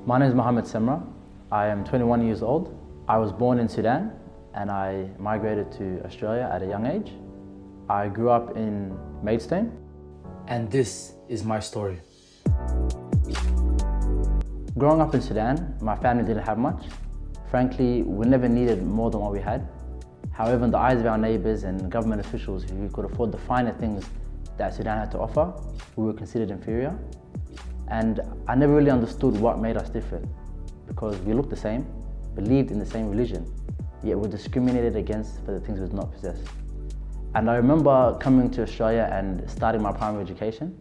My name is Mohamed. I am 21 years old. I was born in Sudan and I migrated to Australia at a young age. I grew up in Maidstone. And this is my story. Growing up in Sudan, my family didn't have much. Frankly, we never needed more than what we had. However, in the eyes of our neighbours and government officials who could afford the finer things that Sudan had to offer, we were considered inferior. And I never really understood what made us different, because we looked the same, believed in the same religion, yet were discriminated against for the things we did not possess. And I remember coming to Australia and starting my primary education.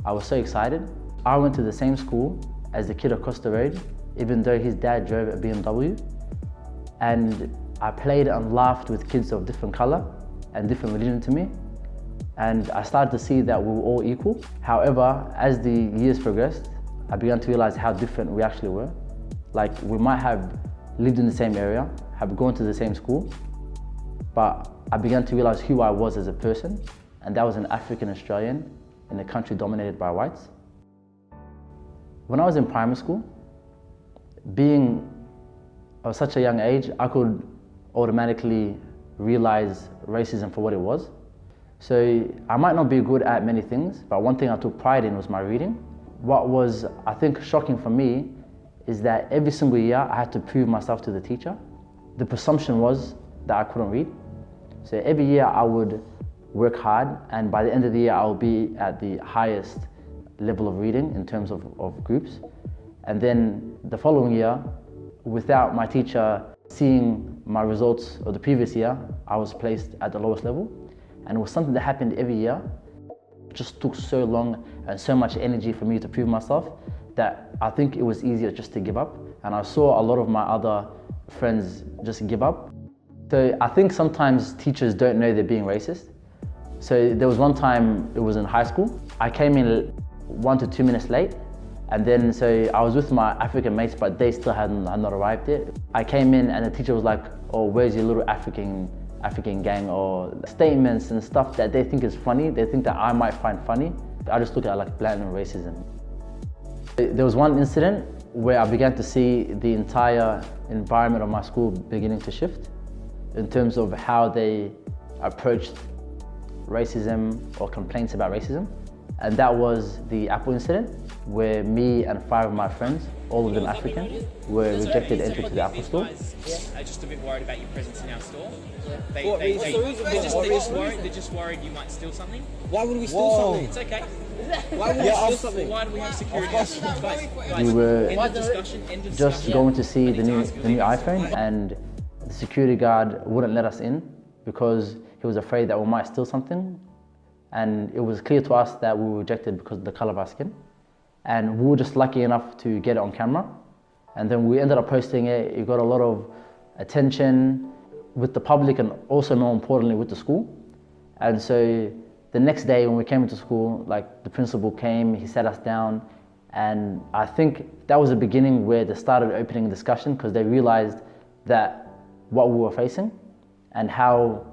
I was so excited. I went to the same school as the kid across the road, even though his dad drove a BMW. And I played and laughed with kids of different colour and different religion to me. And I started to see that we were all equal. However, as the years progressed, I began to realise how different we actually were. Like, we might have lived in the same area, have gone to the same school, but I began to realise who I was as a person, and that was an African Australian in a country dominated by whites. When I was in primary school, being of such a young age, I could automatically realise racism for what it was. So I might not be good at many things, but one thing I took pride in was my reading. What was, I think, shocking for me is that every single year I had to prove myself to the teacher. The presumption was that I couldn't read. So every year I would work hard, and by the end of the year I would be at the highest level of reading in terms of groups. And then the following year, without my teacher seeing my results of the previous year, I was placed at the lowest level. And it was something that happened every year. It just took so long and so much energy for me to prove myself that I think it was easier just to give up. And I saw a lot of my other friends just give up. So I think sometimes teachers don't know they're being racist. So there was one time, it was in high school. I came in 1 to 2 minutes late. And then, so I was with my African mates, but they still had not arrived yet. I came in and the teacher was like, "Oh, where's your little African gang?" Or statements and stuff that they think is funny. They think that I might find funny. I just look at it like blatant racism. There was one incident where I began to see the entire environment of my school beginning to shift in terms of how they approached racism or complaints about racism. And that was the Apple incident, where me and 5 of my friends, all of them African, were rejected entry to the Apple store. Just a bit worried about your presence in our store. They're just worried you might steal something. Why would we steal something? It's okay. Why would we steal something? Why do we have security? Guys, We were end of discussion. just going to see the new iPhone, and the security guard wouldn't let us in because he was afraid that we might steal something. And it was clear to us that we were rejected because of the colour of our skin. And we were just lucky enough to get it on camera. And then we ended up posting it. It got a lot of attention with the public and also, more importantly, with the school. And so the next day when we came into school, like, the principal came, he sat us down. And I think that was the beginning where they started opening a discussion, because they realized that what we were facing and how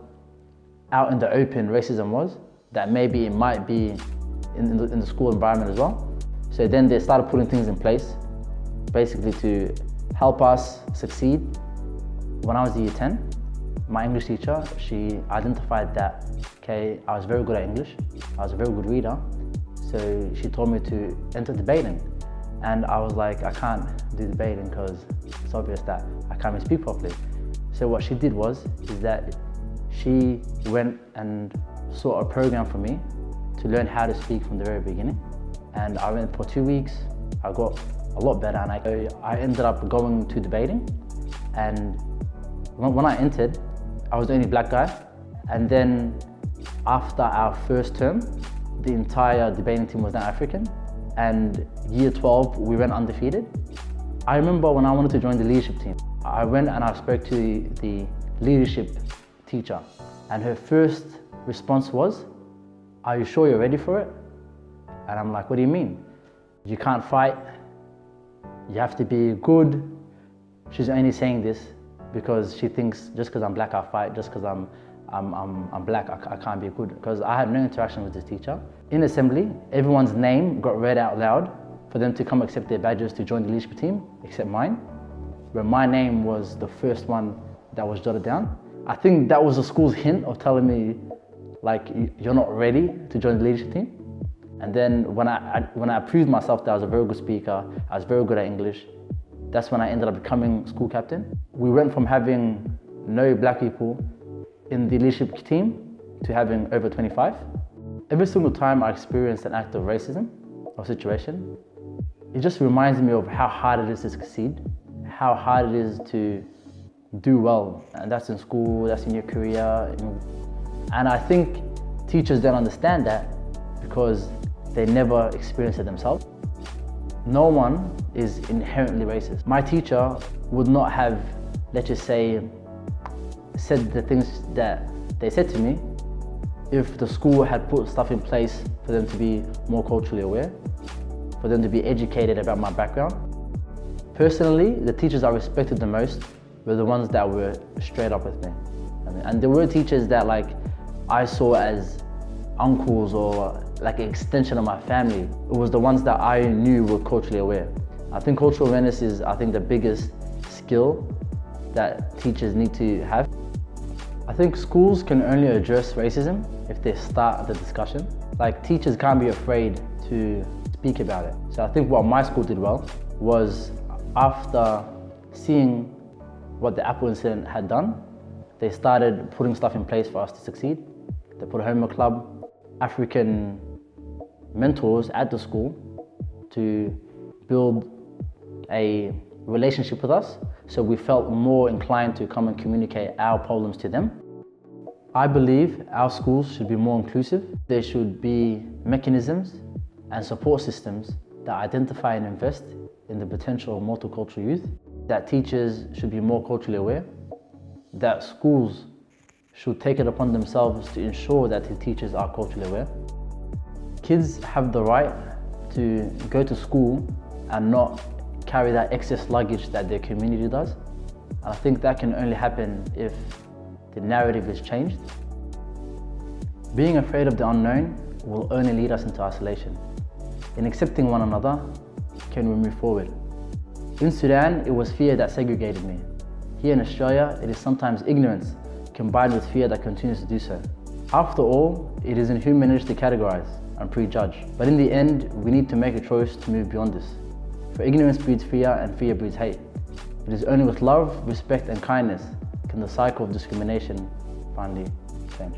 out in the open racism was, that maybe it might be in the school environment as well. So then they started putting things in place, basically to help us succeed. When I was year 10, my English teacher, she identified that, okay, I was very good at English, I was a very good reader, so she told me to enter debating. And I was like, I can't do debating because it's obvious that I can't even speak properly. So what she did is that she went and saw a program for me to learn how to speak from the very beginning. And I went for 2 weeks. I got a lot better, and I ended up going to debating. And when I entered, I was the only black guy. And then after our first term, the entire debating team was now African. And year 12, we went undefeated. I remember when I wanted to join the leadership team, I went and I spoke to the leadership teacher, and her first response was, "Are you sure you're ready for it?" And I'm like, "What do you mean? You can't fight, you have to be good." She's only saying this because she thinks just because I'm black I'll fight, just because I'm black I can't be good. Because I had no interaction with this teacher. In assembly, everyone's name got read out loud for them to come accept their badges to join the leadership team, except mine, where my name was the first one that was jotted down. I think that was the school's hint of telling me, like, you're not ready to join the leadership team. And then when I proved myself that I was a very good speaker, I was very good at English, that's when I ended up becoming school captain. We went from having no black people in the leadership team to having over 25. Every single time I experience an act of racism or situation, it just reminds me of how hard it is to succeed, how hard it is to do well. And that's in school, that's in your career. And I think teachers don't understand that because they never experience it themselves. No one is inherently racist. My teacher would not have, let's just say, said the things that they said to me if the school had put stuff in place for them to be more culturally aware, for them to be educated about my background. Personally, the teachers I respected the most were the ones that were straight up with me. And there were teachers that I saw as uncles or like an extension of my family. It was the ones that I knew were culturally aware. I think cultural awareness is, the biggest skill that teachers need to have. I think schools can only address racism if they start the discussion. Teachers can't be afraid to speak about it. So I think what my school did well was, after seeing what the Apple incident had done, they started putting stuff in place for us to succeed. They put a homework club, African mentors at the school to build a relationship with us, so we felt more inclined to come and communicate our problems to them. I believe our schools should be more inclusive. There should be mechanisms and support systems that identify and invest in the potential of multicultural youth, that teachers should be more culturally aware, that schools should take it upon themselves to ensure that the teachers are culturally aware. Kids have the right to go to school and not carry that excess luggage that their community does. And I think that can only happen if the narrative is changed. Being afraid of the unknown will only lead us into isolation. In accepting one another, can we move forward? In Sudan, it was fear that segregated me. Here in Australia, it is sometimes ignorance combined with fear that continues to do so. After all, it is in human nature to categorize and prejudge. But in the end, we need to make a choice to move beyond this. For ignorance breeds fear and fear breeds hate. It is only with love, respect and kindness can the cycle of discrimination finally change.